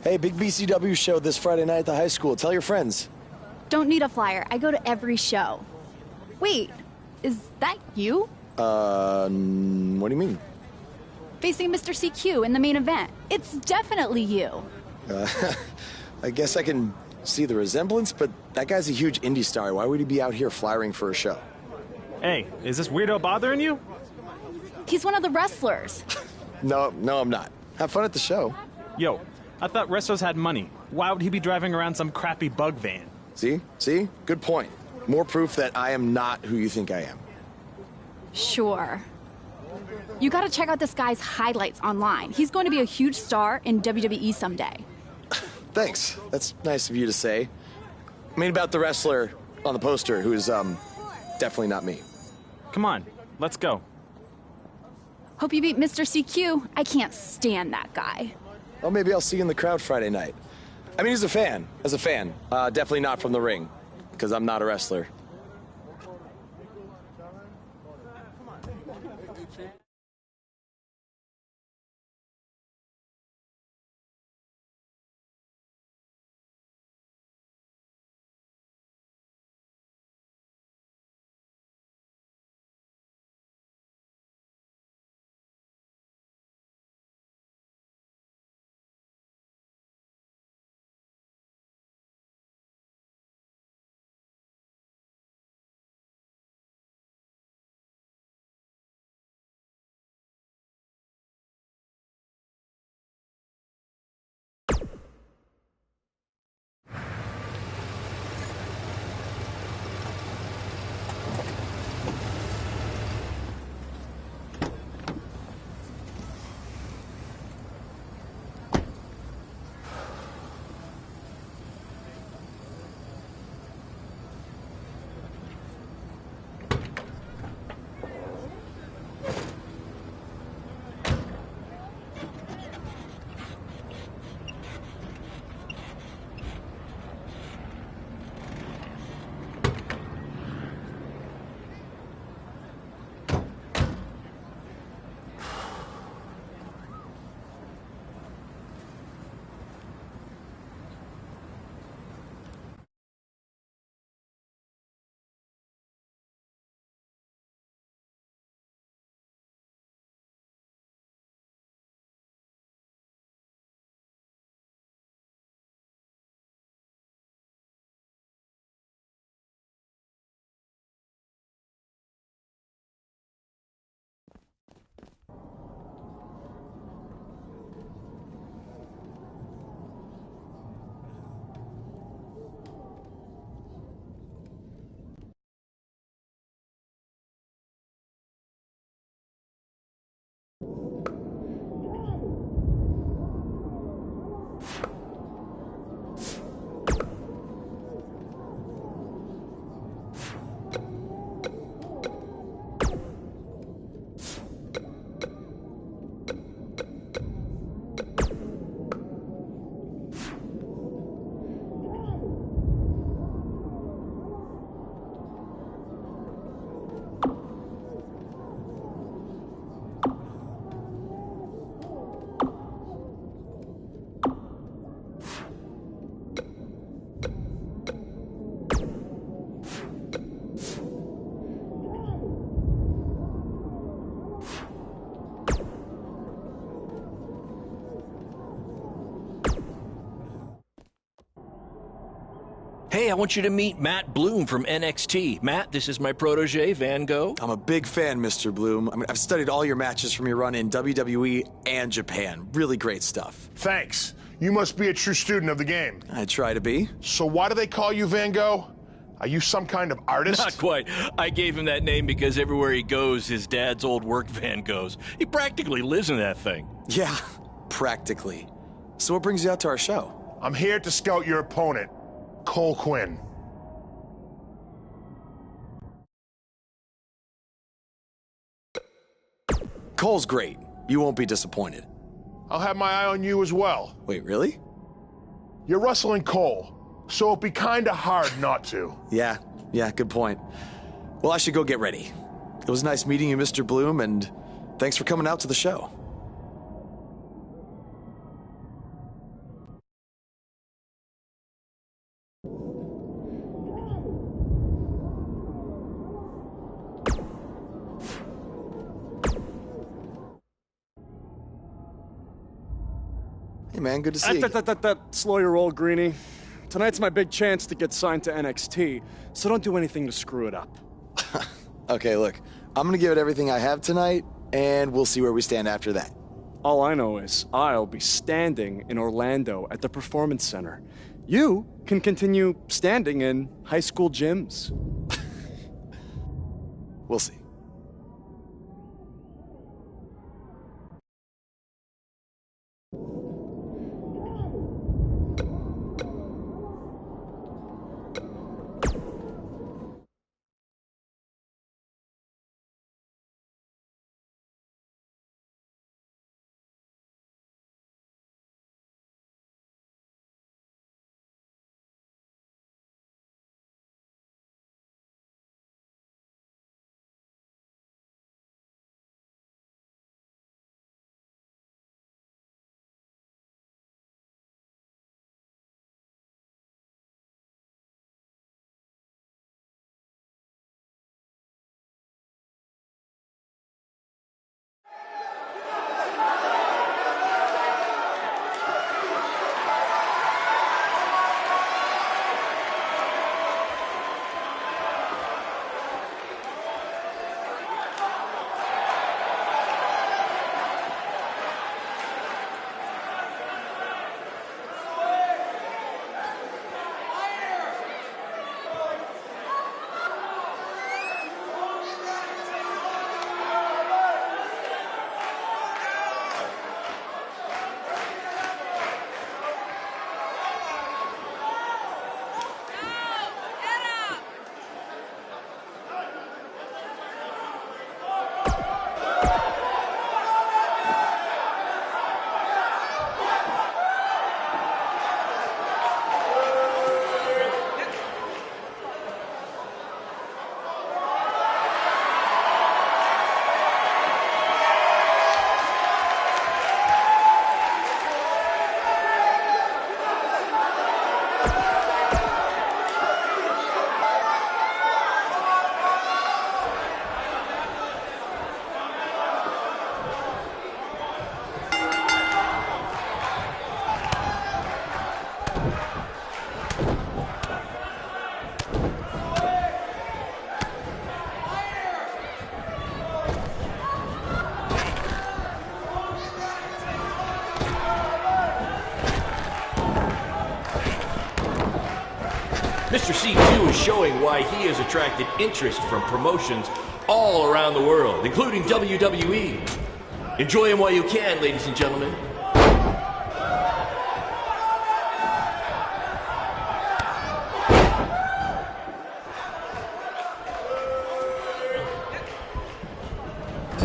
Hey, big BCW show this Friday night at the high school. Tell your friends. Don't need a flyer. I go to every show. Wait, is that you? What do you mean? Facing Mr. CQ in the main event. It's definitely you. I guess I can see the resemblance, but that guy's a huge indie star. Why would he be out here flyering for a show? Hey, is this weirdo bothering you? He's one of the wrestlers. No, I'm not. Have fun at the show. Yo, I thought wrestlers had money. Why would he be driving around some crappy bug van? See? Good point. More proof that I am not who you think I am. Sure. You gotta check out this guy's highlights online. He's going to be a huge star in WWE someday. Thanks. That's nice of you to say. I mean about the wrestler on the poster who is, definitely not me. Come on, let's go. Hope you beat Mr. CQ. I can't stand that guy. Well, maybe I'll see you in the crowd Friday night. I mean, as a fan. Definitely not from the ring, because I'm not a wrestler. Hey, I want you to meet Matt Bloom from NXT. Matt, this is my protege, Van Gogh. I'm a big fan, Mr. Bloom. I mean, I've studied all your matches from your run in WWE and Japan. Really great stuff. Thanks. You must be a true student of the game. I try to be. So why do they call you Van Gogh? Are you some kind of artist? Not quite. I gave him that name because everywhere he goes, his dad's old work van goes. He practically lives in that thing. Yeah, practically. So what brings you out to our show? I'm here to scout your opponent, Cole Quinn. Cole's great. You won't be disappointed. I'll have my eye on you as well. Wait, really? You're wrestling Cole, so it'd be kinda hard not to. Yeah, good point. Well, I should go get ready. It was nice meeting you, Mr. Bloom, and thanks for coming out to the show. Hey, man, good to see you. Slow your roll, Greenie. Tonight's my big chance to get signed to NXT, so don't do anything to screw it up. Okay, look, I'm gonna give it everything I have tonight, and we'll see where we stand after that. All I know is I'll be standing in Orlando at the Performance Center. You can continue standing in high school gyms. We'll see. Mr. C2 is showing why he has attracted interest from promotions all around the world, including WWE. Enjoy him while you can, ladies and gentlemen.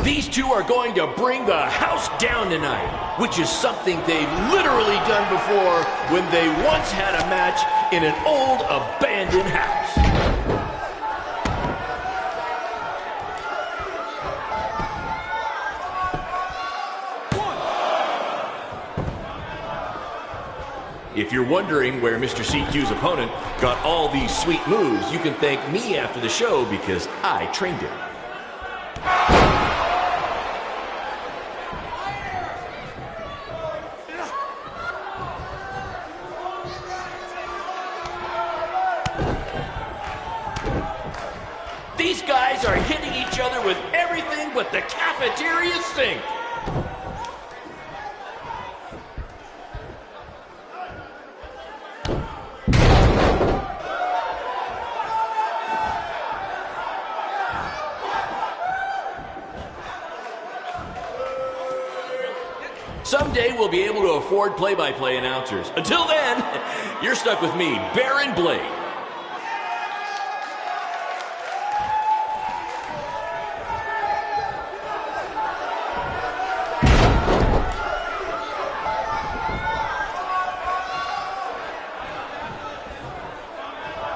These two are going to bring the house down tonight, which is something they've literally done before when they once had a match in an old abandoned house. If you're wondering where Mr. C2's opponent got all these sweet moves, you can thank me after the show because I trained him. These guys are hitting each other with everything but the cafeteria sink. Someday we'll be able to afford play-by-play announcers. Until then, you're stuck with me, Baron Blade.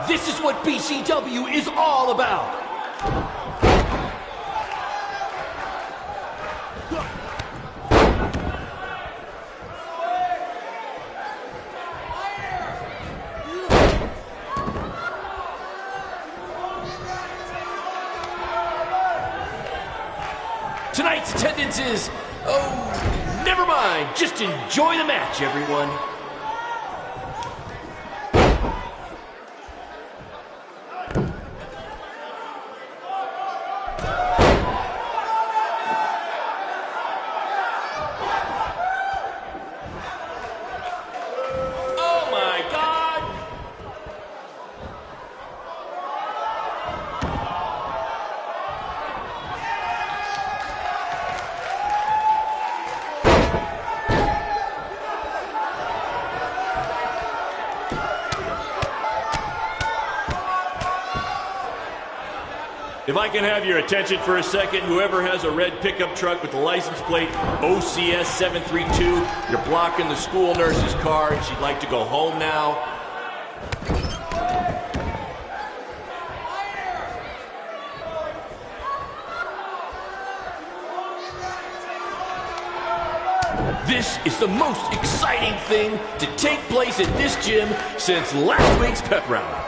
This is what BCW is all about. Tonight's attendance is, never never mind. Just enjoy the match, everyone. Oh my God! If I can have your attention for a second, whoever has a red pickup truck with the license plate OCS 732, you're blocking the school nurse's car and she'd like to go home now. This is the most exciting thing to take place at this gym since last week's pep rally.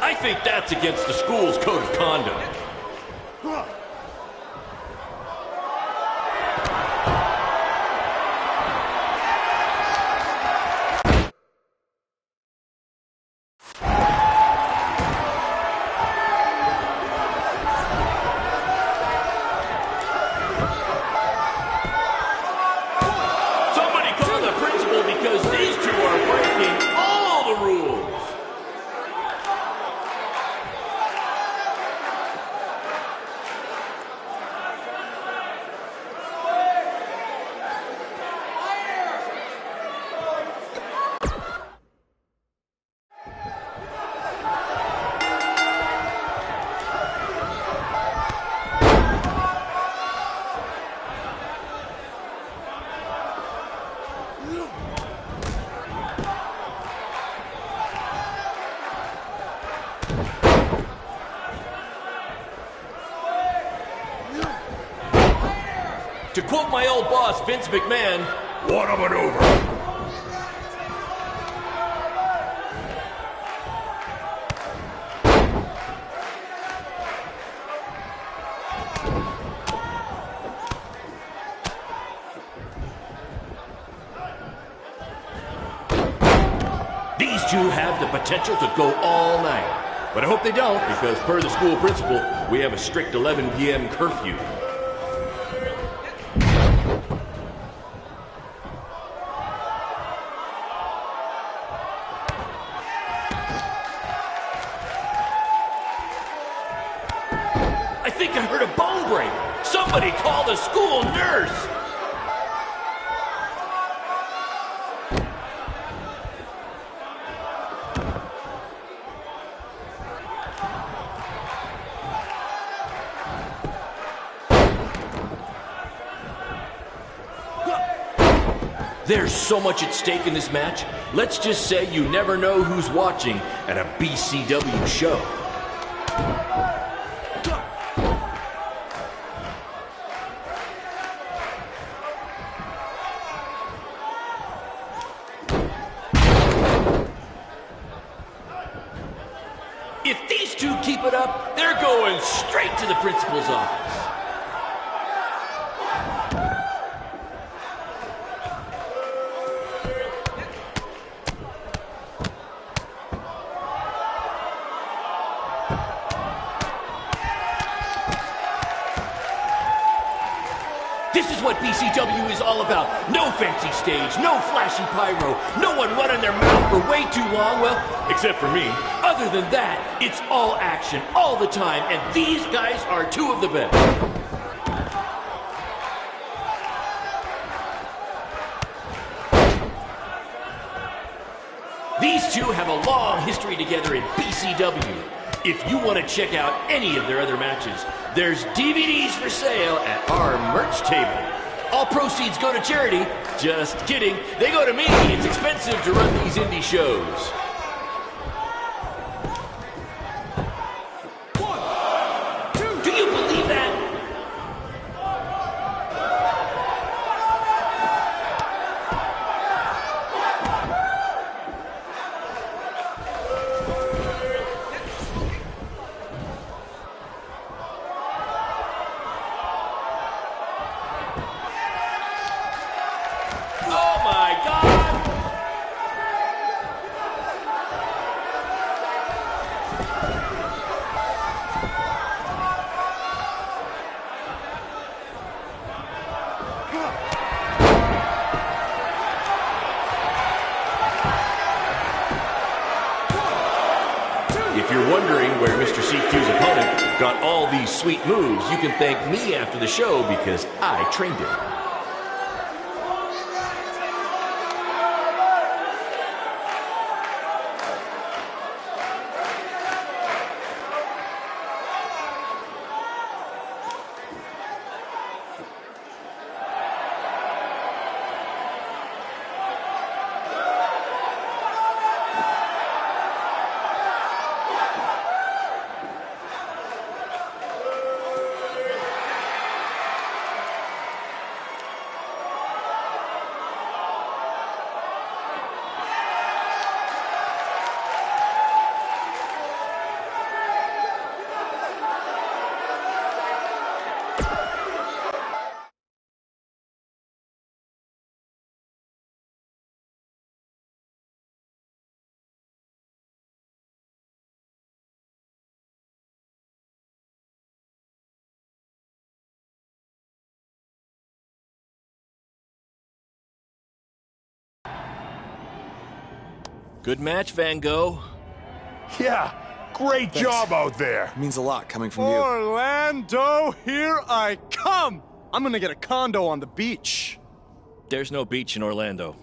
I think that's against the school's code of conduct. Somebody call the principal because these two are breaking all the rules. To quote my old boss, Vince McMahon, what a maneuver. These two have the potential to go all night. But I hope they don't, because per the school principal, we have a strict 11 p.m. curfew. I think I heard a bone break. Somebody call the school nurse. There's so much at stake in this match. Let's just say you never know who's watching at a BCW show. If these two keep it up, they're going straight to the principal's office. This is what BCW is all about. No fancy stage, no flashy pyro, no one running their mouth for way too long, well, except for me. Other than that, it's all action, all the time, and these guys are two of the best. These two have a long history together in BCW. If you want to check out any of their other matches, there's DVDs for sale at our merch table. All proceeds go to charity. Just kidding. They go to me. It's expensive to run these indie shows. Do you believe that? my God! If you're wondering where Mr. CQ's opponent got all these sweet moves, you can thank me after the show because I trained him. Good match, Van Gogh. Yeah, great job out there. It means a lot coming from you. Orlando, here I come! I'm gonna get a condo on the beach. There's no beach in Orlando.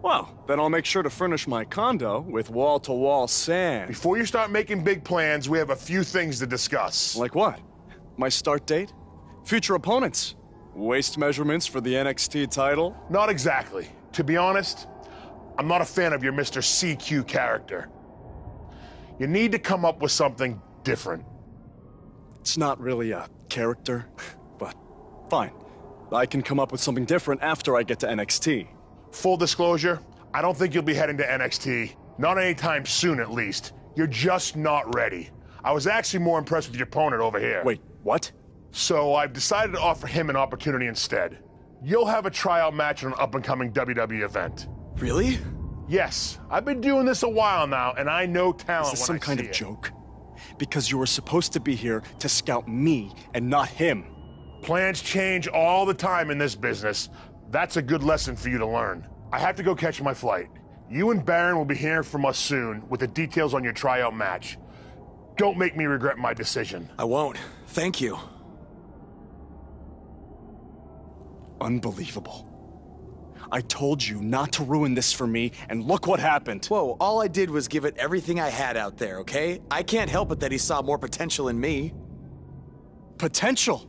Well, then I'll make sure to furnish my condo with wall-to-wall sand. Before you start making big plans, we have a few things to discuss. Like what? My start date? Future opponents? Waist measurements for the NXT title? Not exactly. To be honest, I'm not a fan of your Mr. CQ character. You need to come up with something different. It's not really a character, but fine. I can come up with something different after I get to NXT. Full disclosure, I don't think you'll be heading to NXT. Not anytime soon, at least. You're just not ready. I was actually more impressed with your opponent over here. Wait, what? So I've decided to offer him an opportunity instead. You'll have a tryout match at an up-and-coming WWE event. Really? Yes, I've been doing this a while now, and I know talent Is this when some I kind see of it. joke? Because you were supposed to be here to scout me and not him. Plans change all the time in this business. That's a good lesson for you to learn. I have to go catch my flight. You and Baron will be hearing from us soon with the details on your tryout match. Don't make me regret my decision. I won't. Thank you. Unbelievable. I told you not to ruin this for me, and look what happened. Whoa, all I did was give it everything I had out there, okay? I can't help it that he saw more potential in me. Potential?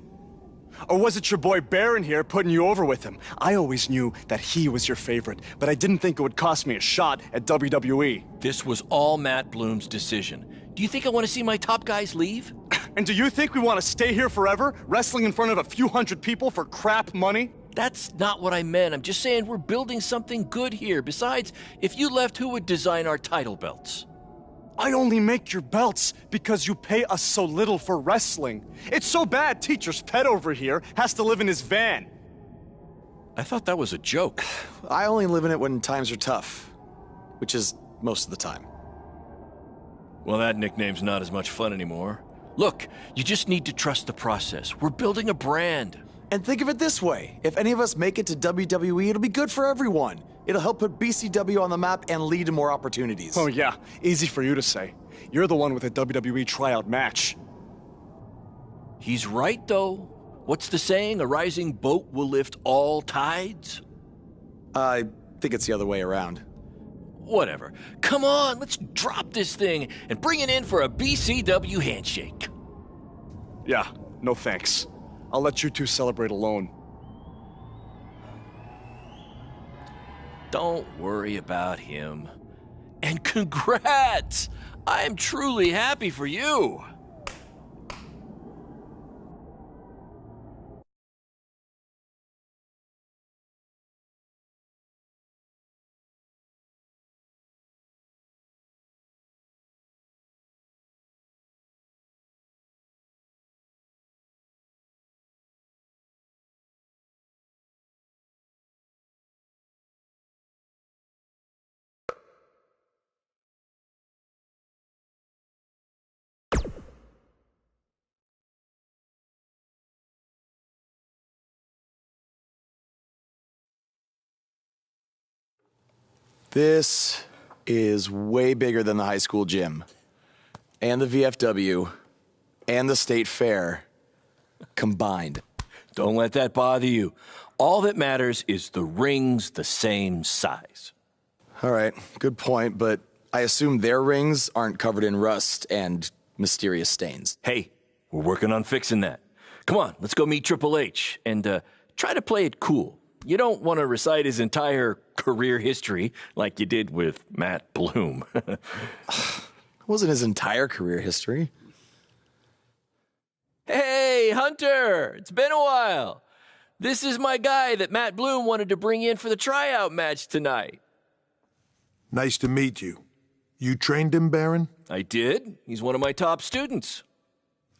Or was it your boy Baron here putting you over with him? I always knew that he was your favorite, but I didn't think it would cost me a shot at WWE. This was all Matt Bloom's decision. Do you think I want to see my top guys leave? And do you think we want to stay here forever, wrestling in front of a few hundred people for crap money? That's not what I meant. I'm just saying we're building something good here. Besides, if you left, who would design our title belts? I only make your belts because you pay us so little for wrestling. It's so bad Teacher's pet over here has to live in his van. I thought that was a joke. I only live in it when times are tough, which is most of the time. Well, that nickname's not as much fun anymore. Look, you just need to trust the process. We're building a brand. And think of it this way. If any of us make it to WWE, it'll be good for everyone. It'll help put BCW on the map and lead to more opportunities. Oh yeah, easy for you to say. You're the one with a WWE tryout match. He's right, though. What's the saying? A rising boat will lift all tides? I think it's the other way around. Whatever. Come on, let's drop this thing and bring it in for a BCW handshake. Yeah, no thanks. I'll let you two celebrate alone. Don't worry about him. And congrats! I am truly happy for you. This is way bigger than the high school gym, and the VFW, and the state fair combined. Don't let that bother you. All that matters is the ring's the same size. All right, good point, but I assume their rings aren't covered in rust and mysterious stains. Hey, we're working on fixing that. Come on, let's go meet Triple H and try to play it cool. You don't want to recite his entire career history like you did with Matt Bloom. It wasn't his entire career history. Hey, Hunter! It's been a while. This is my guy that Matt Bloom wanted to bring in for the tryout match tonight. Nice to meet you. You trained him, Baron? I did. He's one of my top students.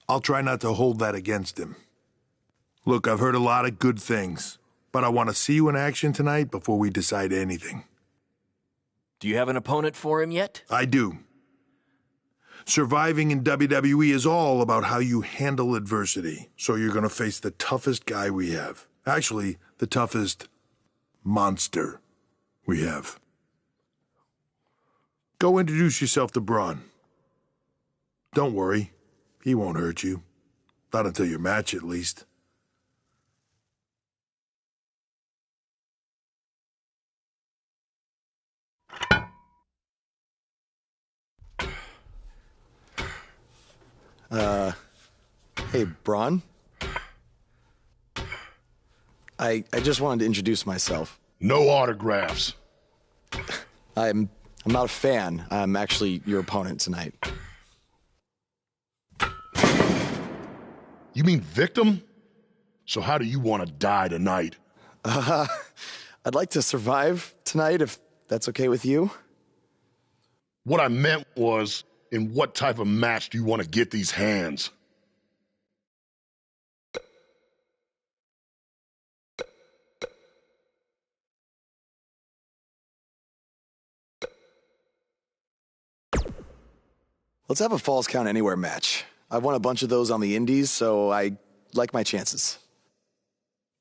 I'll try not to hold that against him. Look, I've heard a lot of good things, but I want to see you in action tonight before we decide anything. Do you have an opponent for him yet? I do. Surviving in WWE is all about how you handle adversity, so you're going to face the toughest guy we have. Actually, the toughest monster we have. Go introduce yourself to Braun. Don't worry, he won't hurt you. Not until your match, at least. Hey, Braun? I just wanted to introduce myself. No autographs. I'm not a fan. I'm actually your opponent tonight. You mean victim? So how do you want to die tonight? I'd like to survive tonight, if that's okay with you. What I meant was, in what type of match do you want to get these hands? Let's have a Falls Count Anywhere match. I've won a bunch of those on the indies, so I like my chances.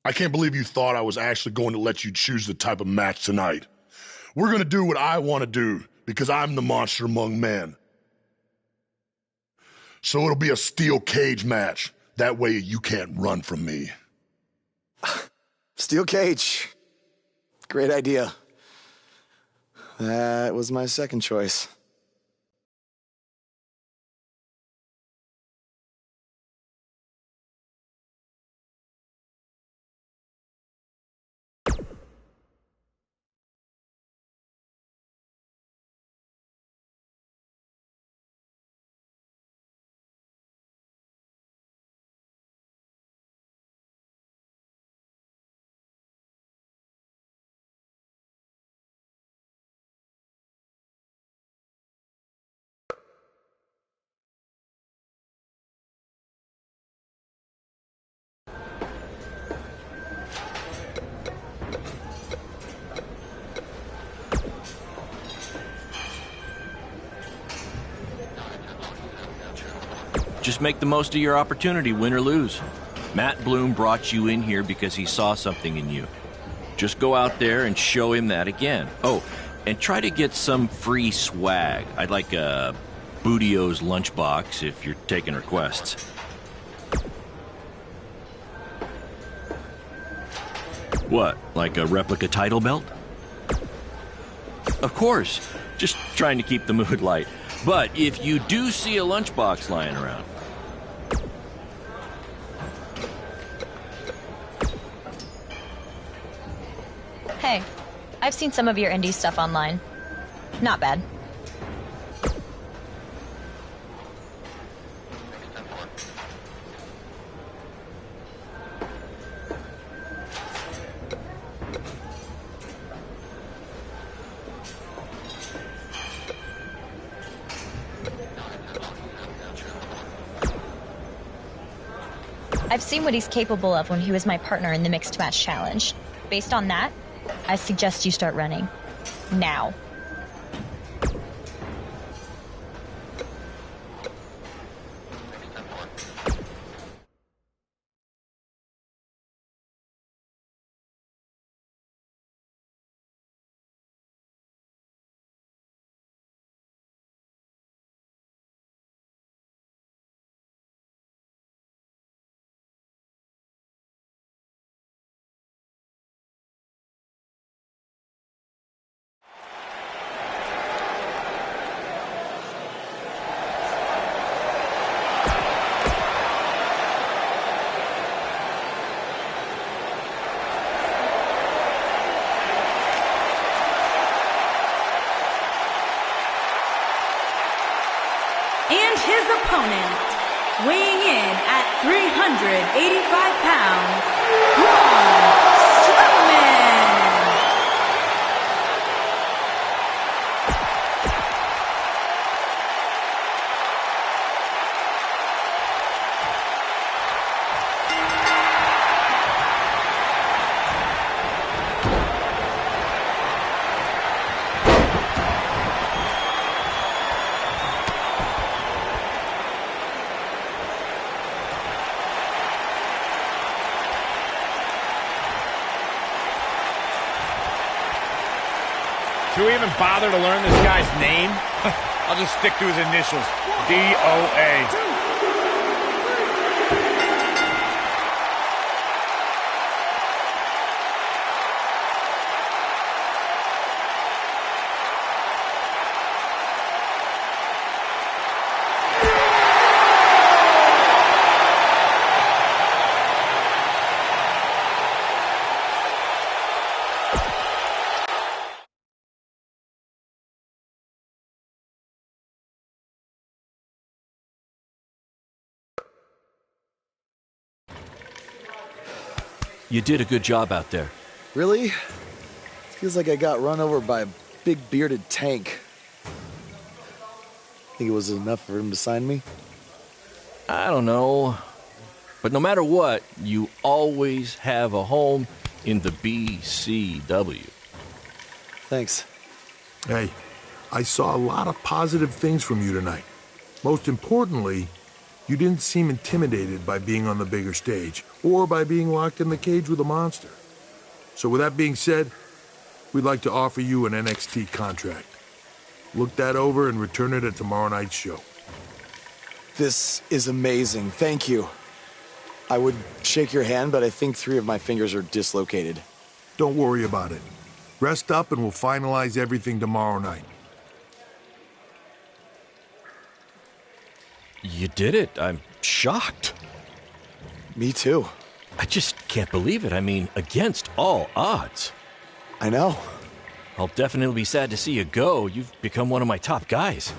I can't believe you thought I was actually going to let you choose the type of match tonight. We're going to do what I want to do, because I'm the monster among men. So it'll be a steel cage match. That way you can't run from me. Steel cage. Great idea. That was my second choice. Just make the most of your opportunity, win or lose. Matt Bloom brought you in here because he saw something in you. Just go out there and show him that again. Oh, and try to get some free swag. I'd like a Bootio's lunchbox if you're taking requests. What, like a replica title belt? Of course, just trying to keep the mood light. But if you do see a lunchbox lying around, Hey, I've seen some of your indie stuff online. Not bad. I've seen what he's capable of when he was my partner in the Mixed Match Challenge. Based on that, I suggest you start running. Now. And his opponent, weighing in at 385 pounds, Braun Strowman. Should we even bother to learn this guy's name? I'll just stick to his initials. DOA. You did a good job out there. Really? Feels like I got run over by a big bearded tank. Think it was enough for him to sign me? I don't know. But no matter what, you always have a home in the BCW. Thanks. Hey, I saw a lot of positive things from you tonight. Most importantly, you didn't seem intimidated by being on the bigger stage or by being locked in the cage with a monster. So with that being said, we'd like to offer you an NXT contract. Look that over and return it at tomorrow night's show. This is amazing. Thank you. I would shake your hand, but I think 3 of my fingers are dislocated. Don't worry about it. Rest up and we'll finalize everything tomorrow night. You did it. I'm shocked. Me too. I just can't believe it. I mean, against all odds. I know. I'll definitely be sad to see you go. You've become one of my top guys.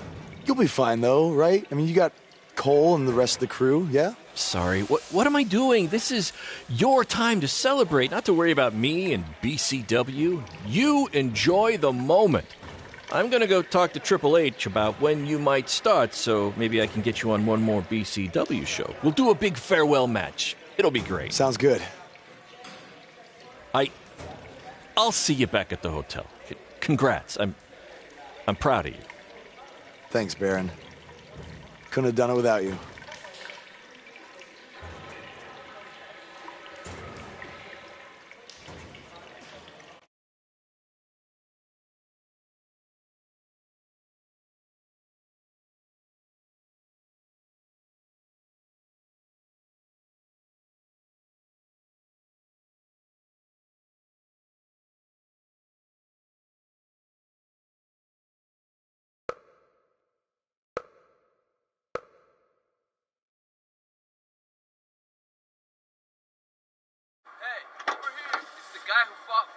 You'll be fine, though, right? I mean, you got Cole and the rest of the crew, yeah? Sorry. What am I doing? This is your time to celebrate, not to worry about me and BCW. You enjoy the moment. I'm going to go talk to Triple H about when you might start, so maybe I can get you on one more BCW show. We'll do a big farewell match. It'll be great. Sounds good. I'll see you back at the hotel. Congrats. I'm proud of you. Thanks, Baron. Couldn't have done it without you.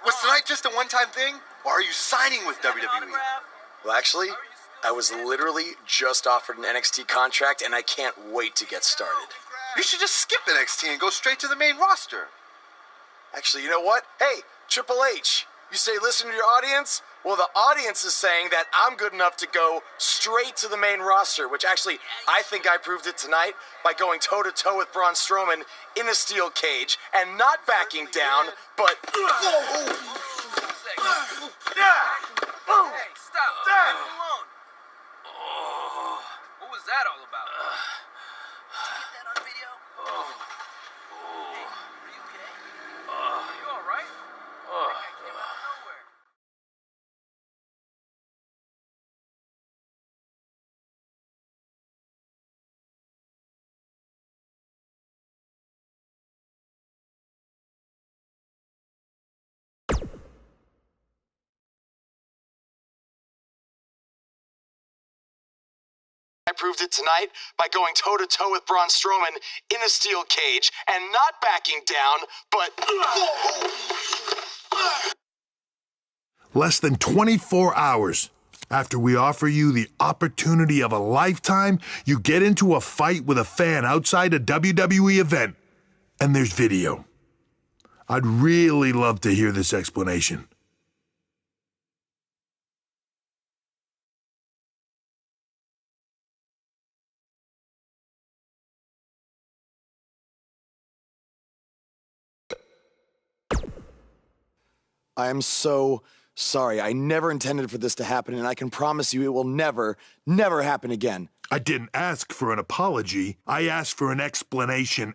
Was tonight just a one-time thing, or are you signing with WWE? Well, actually, I was literally just offered an NXT contract, and I can't wait to get started. You should just skip NXT and go straight to the main roster. Actually, you know what? Hey, Triple H, you say listen to your audience? Well, the audience is saying that I'm good enough to go straight to the main roster, which actually, I think I proved it tonight by going toe-to-toe with Braun Strowman in a steel cage and not backing down, but... Hey, stop. Leave him alone. What was that all about? Did you get that on video? Hey, are you okay? Are you all right? That came out of nowhere. I proved it tonight by going toe-to-toe with Braun Strowman in a steel cage and not backing down, but... Less than 24 hours. After we offer you the opportunity of a lifetime, you get into a fight with a fan outside a WWE event, and there's video. I'd really love to hear this explanation. I am so sorry. I never intended for this to happen, and I can promise you it will never, never happen again. I didn't ask for an apology. I asked for an explanation.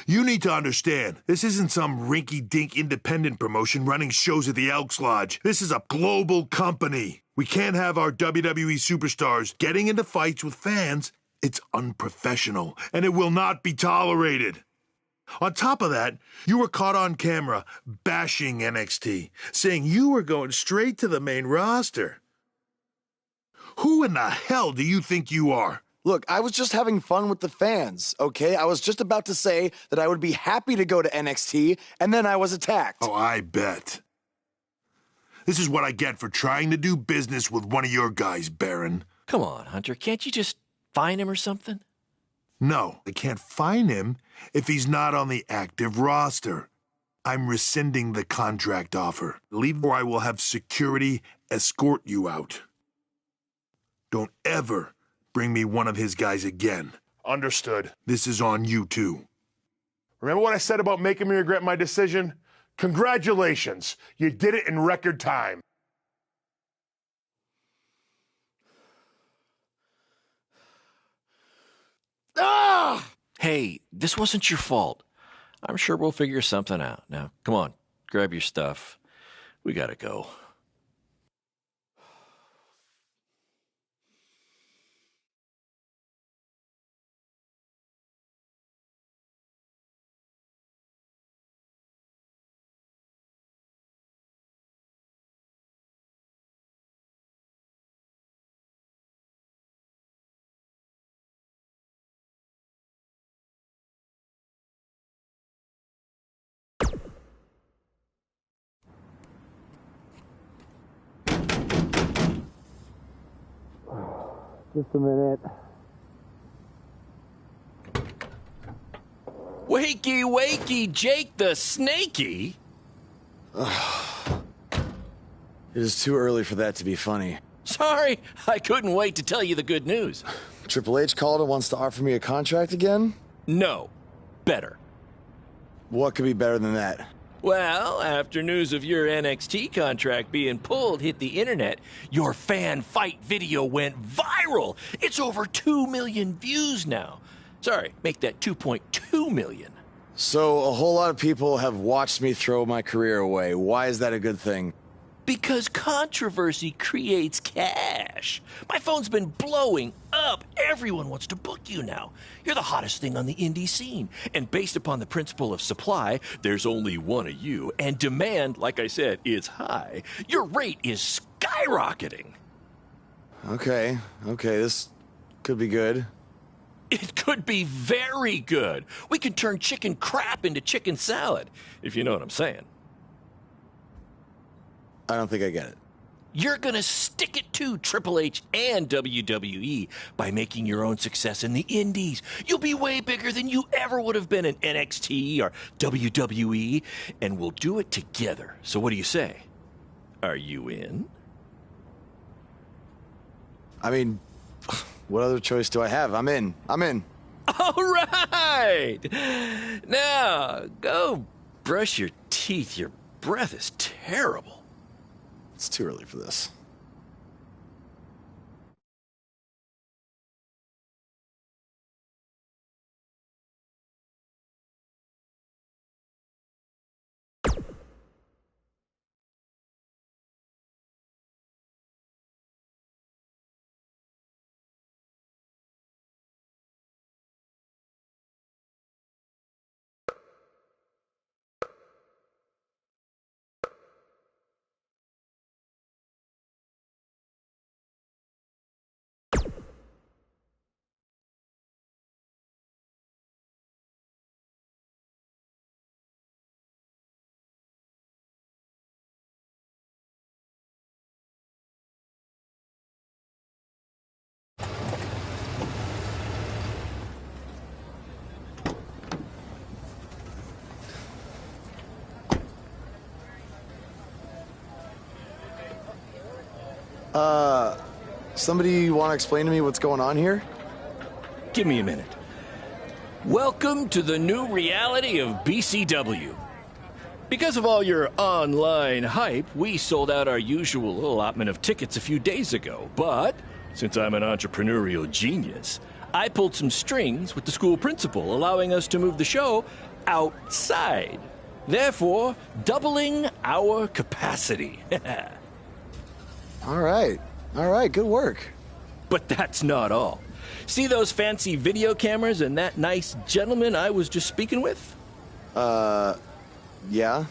You need to understand, this isn't some rinky-dink independent promotion running shows at the Elks Lodge. This is a global company. We can't have our WWE superstars getting into fights with fans. It's unprofessional, and it will not be tolerated. On top of that, you were caught on camera bashing NXT, saying you were going straight to the main roster. Who in the hell do you think you are? Look, I was just having fun with the fans, okay? I was just about to say that I would be happy to go to NXT, and then I was attacked. Oh, I bet. This is what I get for trying to do business with one of your guys, Baron. Come on, Hunter. Can't you just fine him or something? No, I can't fine him if he's not on the active roster. I'm rescinding the contract offer. Leave or I will have security escort you out. Don't ever bring me one of his guys again. Understood. This is on you, too. Remember what I said about making me regret my decision? Congratulations. You did it in record time. Ah! Hey, this wasn't your fault. I'm sure we'll figure something out. Now, come on, grab your stuff. We gotta go. Just a minute. Wakey, wakey, Jake the Snakey! It is too early for that to be funny. Sorry, I couldn't wait to tell you the good news. Triple H called and wants to offer me a contract again? No. Better. What could be better than that? Well, after news of your NXT contract being pulled hit the internet, your fan fight video went viral. It's over 2 million views now. Sorry, make that 2.2 million. So a whole lot of people have watched me throw my career away. Why is that a good thing? Because controversy creates cash. My phone's been blowing up. Everyone wants to book you now. You're the hottest thing on the indie scene. And based upon the principle of supply, there's only one of you. And demand, like I said, is high. Your rate is skyrocketing. Okay, this could be good. It could be very good. We could turn chicken crap into chicken salad, if you know what I'm saying. I don't think I get it. You're gonna stick it to Triple H and WWE by making your own success in the indies. You'll be way bigger than you ever would have been in NXT or WWE, and we'll do it together. So what do you say? Are you in? I mean, what other choice do I have? I'm in. All right! Now, go brush your teeth. Your breath is terrible. It's too early for this. Somebody want to explain to me what's going on here? Give me a minute. Welcome to the new reality of BCW. Because of all your online hype, we sold out our usual allotment of tickets a few days ago. But since I'm an entrepreneurial genius, I pulled some strings with the school principal, allowing us to move the show outside, therefore doubling our capacity. All right, good work. But that's not all. See those fancy video cameras and that nice gentleman I was just speaking with? Yeah?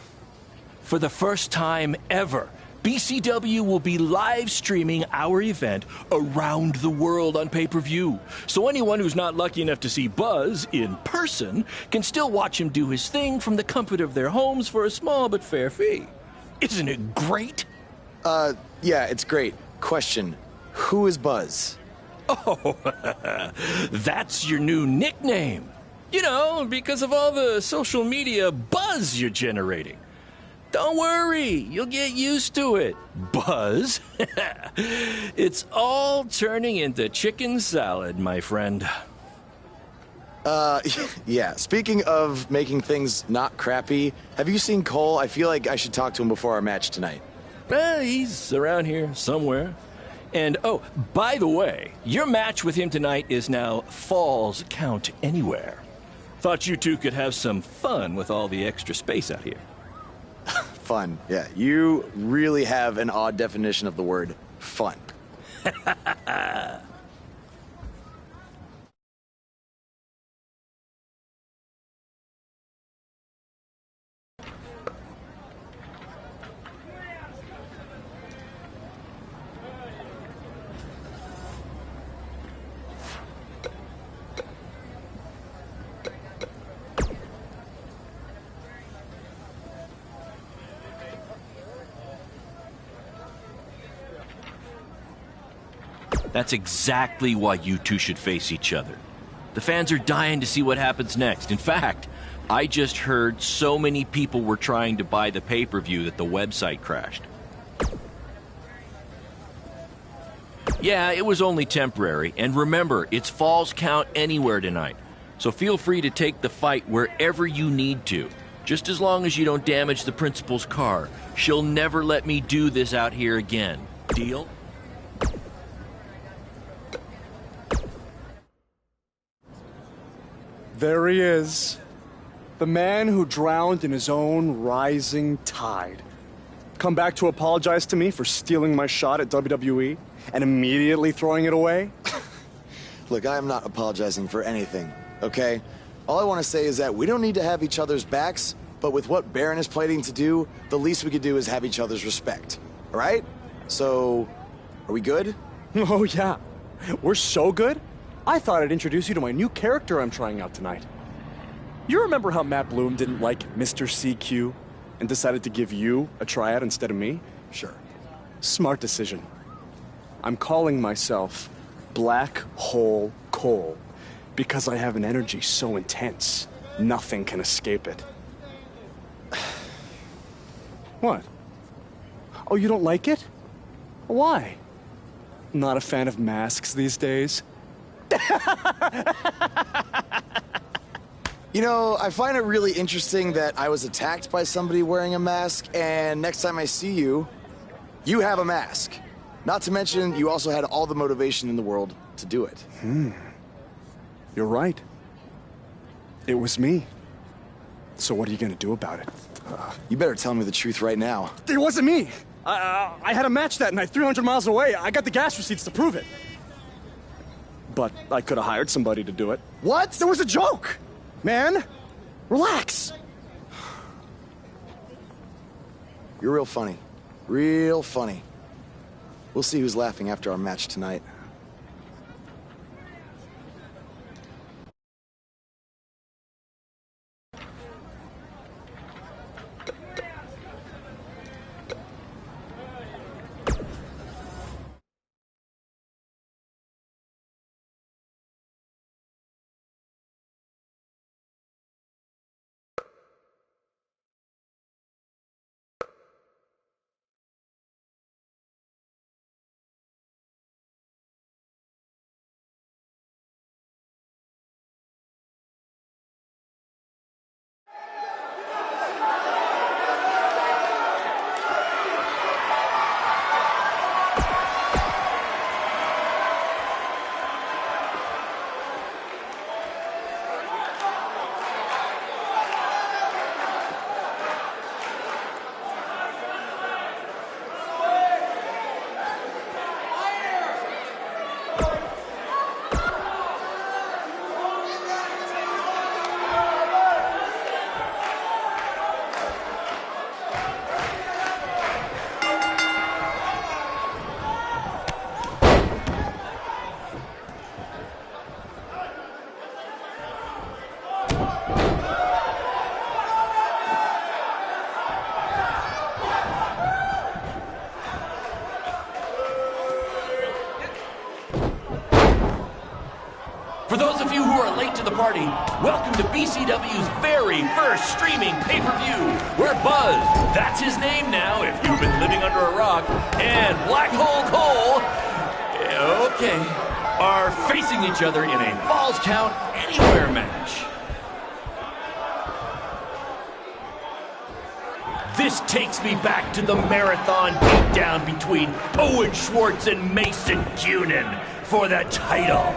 For the first time ever, BCW will be live streaming our event around the world on pay-per-view. So anyone who's not lucky enough to see Buzz in person can still watch him do his thing from the comfort of their homes for a small but fair fee. Isn't it great? Yeah, it's great. Question, who is Buzz? Oh, that's your new nickname. You know, because of all the social media buzz you're generating. Don't worry, you'll get used to it. Buzz? It's all turning into chicken salad, my friend. Yeah, speaking of making things not crappy, have you seen Cole? I feel like I should talk to him before our match tonight. He's around here somewhere. And, oh, by the way, your match with him tonight is now Falls Count Anywhere. Thought you two could have some fun with all the extra space out here. Fun, yeah. You really have an odd definition of the word fun. That's exactly why you two should face each other. The fans are dying to see what happens next. In fact, I just heard so many people were trying to buy the pay-per-view that the website crashed. Yeah, it was only temporary. And remember, it's Falls Count Anywhere tonight. So feel free to take the fight wherever you need to. Just as long as you don't damage the principal's car. She'll never let me do this out here again. Deal? There he is. The man who drowned in his own rising tide. Come back to apologize to me for stealing my shot at WWE and immediately throwing it away? Look, I am not apologizing for anything, okay? All I want to say is that we don't need to have each other's backs, but with what Baron is planning to do, the least we could do is have each other's respect, all right? So, are we good? Oh, yeah. We're so good. I thought I'd introduce you to my new character I'm trying out tonight. You remember how Matt Bloom didn't like Mr. CQ and decided to give you a tryout instead of me? Sure. Smart decision. I'm calling myself Black Hole Cole because I have an energy so intense, nothing can escape it. What? Oh, you don't like it? Why? Not a fan of masks these days? You know, I find it really interesting that I was attacked by somebody wearing a mask, and next time I see you, you have a mask. Not to mention, you also had all the motivation in the world to do it. You're right. It was me. So what are you gonna do about it? You better tell me the truth right now. It wasn't me! I had a match that night, 300 miles away. I got the gas receipts to prove it. But I could have hired somebody to do it. What? There was a joke! Man, relax. You're real funny. Real funny. We'll see who's laughing after our match tonight. For those of you who are late to the party, welcome to BCW's very first streaming pay-per-view, where Buzz, that's his name now if you've been living under a rock, and Black Hole Cole, okay, are facing each other in a Falls Count Anywhere match. This takes me back to the marathon beatdown between Owen Schwartz and Mason Cunin for the title.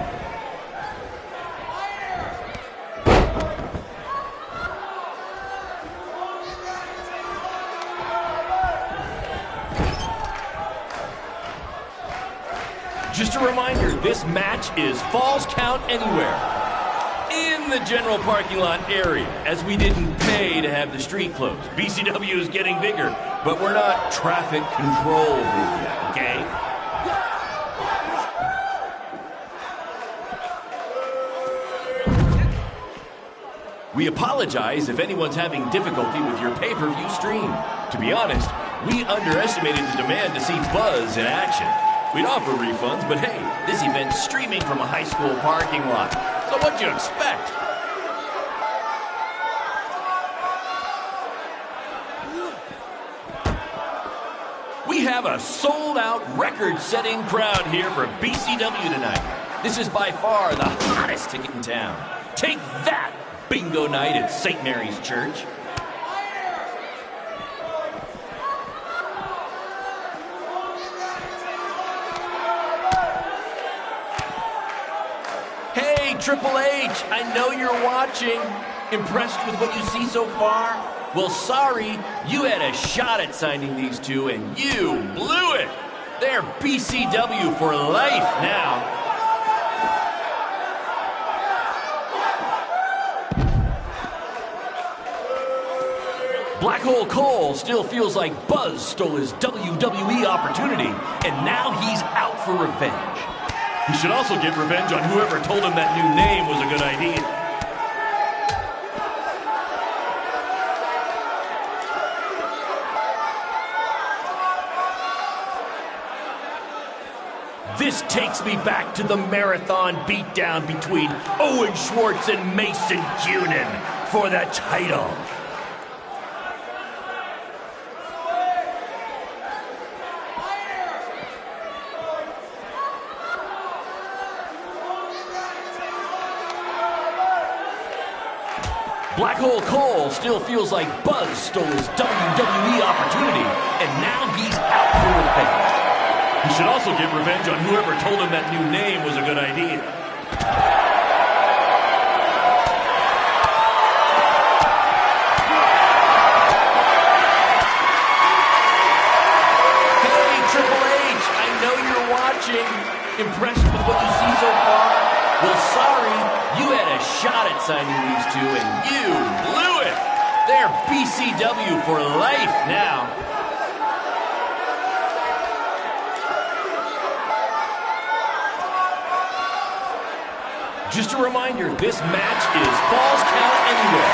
Just a reminder, this match is Falls Count Anywhere in the general parking lot area, as we didn't pay to have the street closed. BCW is getting bigger, but we're not traffic control movement, okay? We apologize if anyone's having difficulty with your pay-per-view stream. To be honest, we underestimated the demand to see Buzz in action. We'd offer refunds, but hey, this event's streaming from a high school parking lot. So what'd you expect? We have a sold-out, record-setting crowd here for BCW tonight. This is by far the hottest ticket in town. Take that, bingo night at St. Mary's Church. Hey, Triple H, I know you're watching. Impressed with what you see so far? Well, sorry, you had a shot at signing these two, and you blew it. They're BCW for life now. Black Hole Cole still feels like Buzz stole his WWE opportunity, and now he's out for revenge. He should also get revenge on whoever told him that new name was a good idea. This takes me back to the marathon beatdown between Owen Schwartz and Mason Cunin for the title. Black Hole Cole still feels like Buzz stole his WWE opportunity, and now he's out for revenge. He should also get revenge on whoever told him that new name was a good idea. Hey, Triple H, I know you're watching. Impressed with what you see so far? Well, sorry, you had a shot at signing these two, and you blew it. They're BCW for life now. Just a reminder, this match is Falls Count Anywhere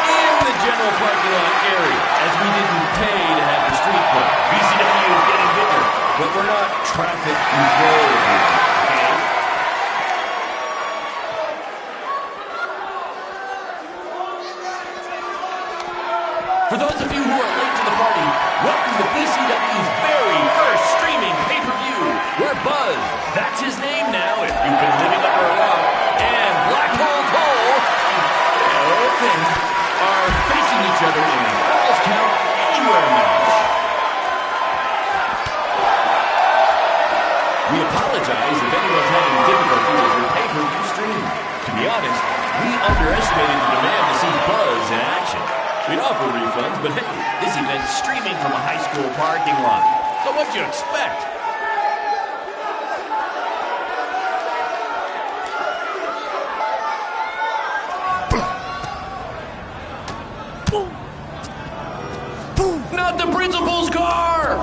in the general parking lot area, as we didn't pay to have the street closed. BCW is getting bigger, but we're not traffic control here, okay? For those of you who are late to the party, welcome to BCW's very first streaming pay-per-view, where Buzz, that's his name now if you've been living under a rock, and Black Hole Cole, okay, are facing each other in a Falls Count Anywhere match. We apologize if anyone's having difficulty with your pay-per-view stream. To be honest, we underestimated the demand to see Buzz in action. We'd offer refunds, but hey, this event's streaming from a high school parking lot. So what'd you expect? Not the principal's car!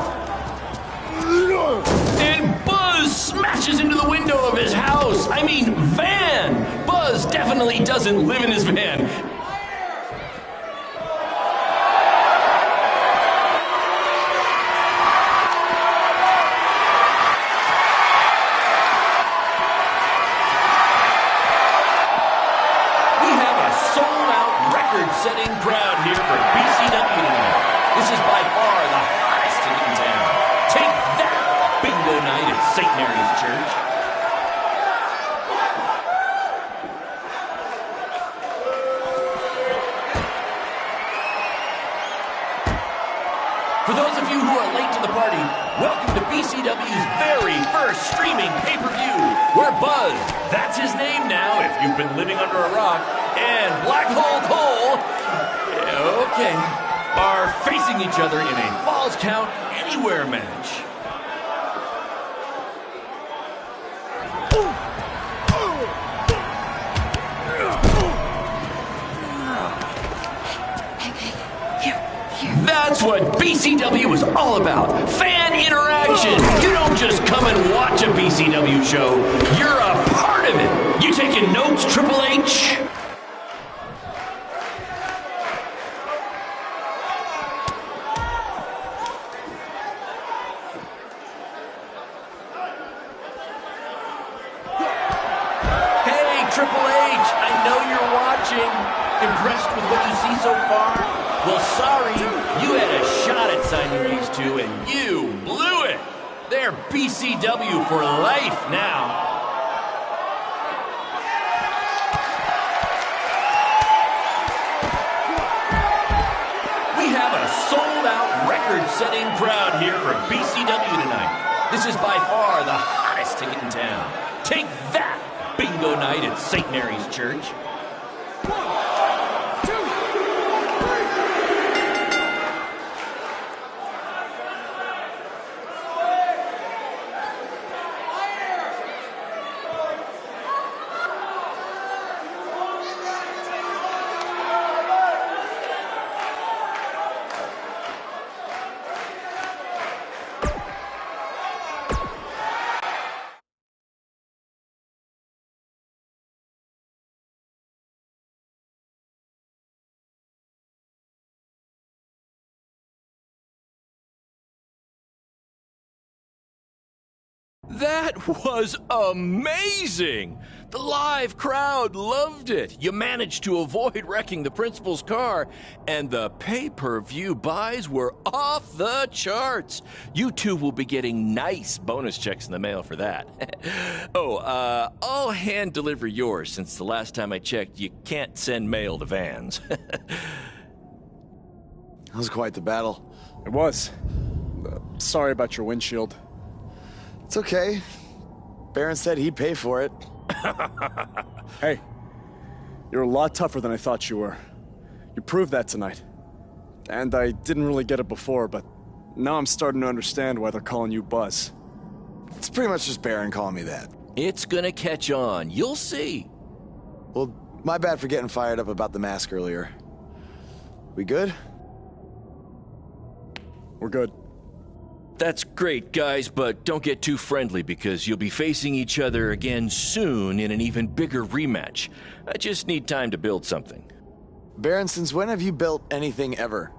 And Buzz smashes into the window of his house. I mean, van! Buzz definitely doesn't live in his van. bingo night at St. Mary's Church. For those of you who are late to the party, welcome to BCW's very first streaming pay-per-view, where Buzz, that's his name now if you've been living under a rock, and Black Hole Cole, okay, are facing each other in a Falls Count Anywhere match. That's what BCW is all about. Fan interaction. You don't just come and watch a BCW show. You're a part of it. You taking notes, Triple H? Hey, Triple H, I know you're watching. Impressed with what you see so far? Well, sorry, you had a shot at signing these two, and you blew it. They're BCW for life now. We have a sold-out, record-setting crowd here for BCW tonight. This is by far the hottest ticket in town. Take that, bingo night at St. Mary's Church. That was amazing! The live crowd loved it. You managed to avoid wrecking the principal's car, and the pay-per-view buys were off the charts. You two will be getting nice bonus checks in the mail for that. I'll hand deliver yours since the last time I checked, you can't send mail to vans. That was quite the battle. It was. Sorry about your windshield. It's okay. Baron said he'd pay for it. Hey, you're a lot tougher than I thought you were. You proved that tonight. And I didn't really get it before, but now I'm starting to understand why they're calling you Buzz. It's pretty much just Baron calling me that. It's gonna catch on. You'll see. Well, my bad for getting fired up about the mask earlier. We good? We're good. That's great, guys, but don't get too friendly because you'll be facing each other again soon in an even bigger rematch. I just need time to build something. Baron, since when have you built anything ever?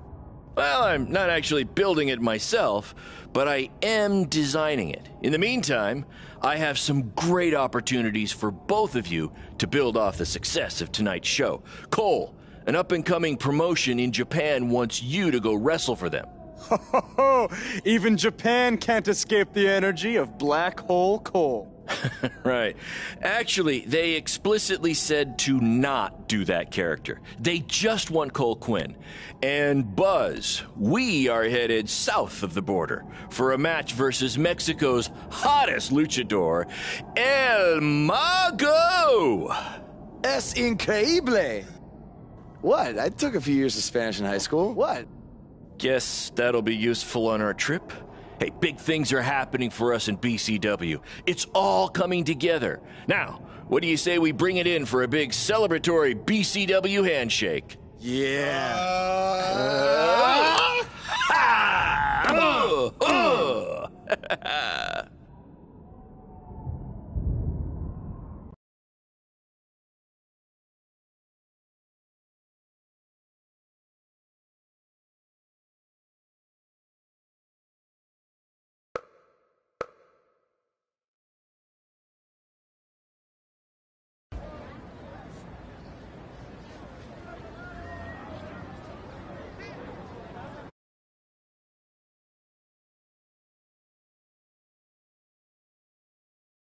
Well, I'm not actually building it myself, but I am designing it. In the meantime, I have some great opportunities for both of you to build off the success of tonight's show. Cole, an up-and-coming promotion in Japan wants you to go wrestle for them. Even Japan can't escape the energy of Black Hole Cole. Right. Actually, they explicitly said to not do that character. They just want Cole Quinn. And Buzz, we are headed south of the border for a match versus Mexico's hottest luchador, El Mago! Es increíble! What? I took a few years of Spanish in high school. What? Guess that'll be useful on our trip. Hey, big things are happening for us in BCW. It's all coming together. Now, what do you say we bring it in for a big celebratory BCW handshake? Yeah.